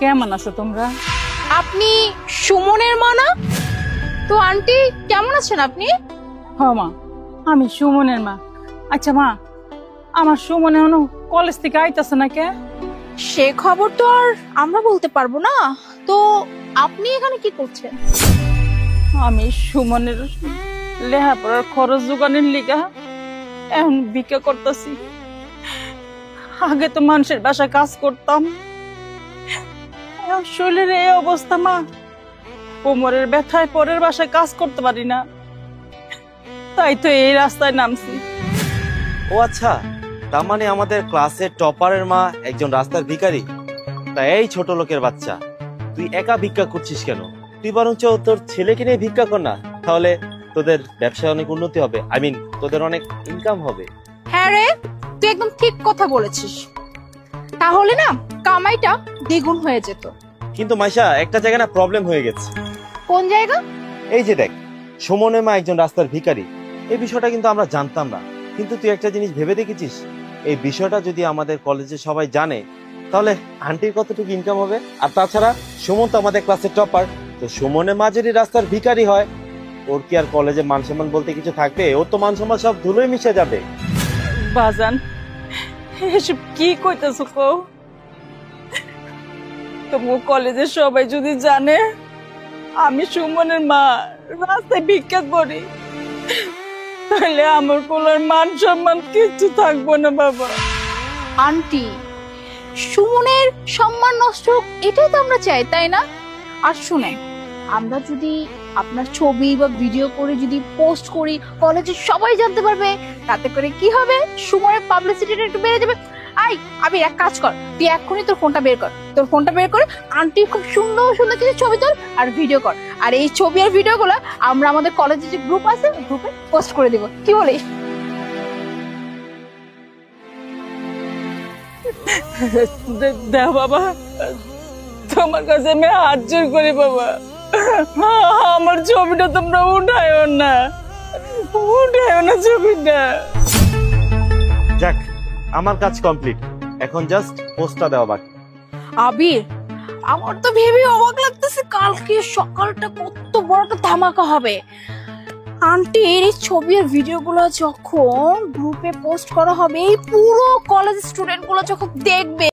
কেমন আছো তোমরা? আপনি সুমনের মা না? তো আন্টি কেমন আছেন আপনি? হ্যাঁ মা, আমি সুমনের মা। আচ্ছা মা, আমার সুমনে এখনো কলেজ থেকে আইতাছে না কে? সে খবর তো আর আমরা বলতে পারবো না। তো আপনি এখানে কি করছেন? আমি সুমনের লেখাপড়ার খরচ জোগানের লিগা এখন ভিক্ষা করতেছি। আগে তো মানুষের বাসায় কাজ করতাম, এখন শরীরের এই অবস্থা মা, কোমরের ব্যথায় পরের বাসায় কাজ করতে পারি না, তাই তো এই রাস্তায় নামছি। ও আচ্ছা, তার মানে আমাদের ক্লাসের টপারের মা একজন রাস্তার ভিখারি। তাই এই ছোট লোকের বাচ্চা, তুই একা ভিক্ষা করছিস কেন? তুই বরঞ্চ তোর ছেলেকে নিয়ে ভিক্ষা কর না, তাহলে তোদের ব্যবসায় অনেক উন্নতি হবে, তোদের অনেক ইনকাম হবে। হ্যাঁ রে, তুই একদম ঠিক কথা বলেছিস। তাহলে না কামাইটা দ্বিগুণ হয়ে যেত। কিন্তু মাইশা, একটা জায়গায় না প্রবলেম হয়ে গেছে। কোন জায়গা? এই যে দেখ, সুমনের মা একজন রাস্তার ভিখারি, এই বিষয়টা কিন্তু আমরা জানতাম না। কিন্তু তুই একটা জিনিস ভেবে দেখেছিস, এই বিষয়টা যদি আমাদের কলেজে সবাই জানে, তাহলে আন্টির কতটুকু ইনকাম হবে? আর তাছাড়া সুমন তো আমাদের ক্লাসের টপার, তো সুমনের মা যদি রাস্তার ভিখারি হয়, ওর কি আর কলেজে মান সম্মান বলতে কিছু থাকবে? ওর তো মান সম্মান সব ধুলোয় মিশে যাবে। বাজান, এসব কি কইতেছো কো? তোমার কলেজের সবাই যদি জানে আমি সুমনের মা রাস্তায় ভিক্ষা করি, তাহলে আমার কোলার মান সম্মান কিছু থাকবো না বাবা। আন্টি, সুমনের সম্মান নষ্ট হোক এটাই তো আমরা চাই, তাই না? আর শুনেন, আমরা যদি আপনার ছবি বা ভিডিও করে যদি পোস্ট করি, কলেজে সবাই জানতে পারবে। তাতে করে কি হবে, সুমনের পাবলিসিটিটা একটু বেড়ে যাবে। আই আমি এক কাজ কর, তুই এক্ষুনি তোর ফোনটা বের কর, আন্টি খুব সুন্দর সুন্দর কিছু ছবি তোল আর ভিডিও কর। আর এই ছবি আর ভিডিও গুলো আমরা আমাদের কলেজে যে গ্রুপ আছে গ্রুপে পোস্ট করে দিব, কি বলিস? দেখ বাবা, তোমার কাছে আমি হাত জোর করি বাবা, আমার ছবিটা তোমরা উঠায়ও না ছবিটা। যাক, আমার কাজ কমপ্লিট, এখন জাস্ট পোস্টটা দেওয়া বাকি। আবির, আমার তো ভেবে অবাক লাগতেছে, কালকে সকালটা কত বড় একটা ধামাকা হবে। আন্টির এই ছবি আর ভিডিও গুলো যখন গ্রুপে পোস্ট করা হবে, এই পুরো কলেজ স্টুডেন্ট গুলো যখন দেখবে,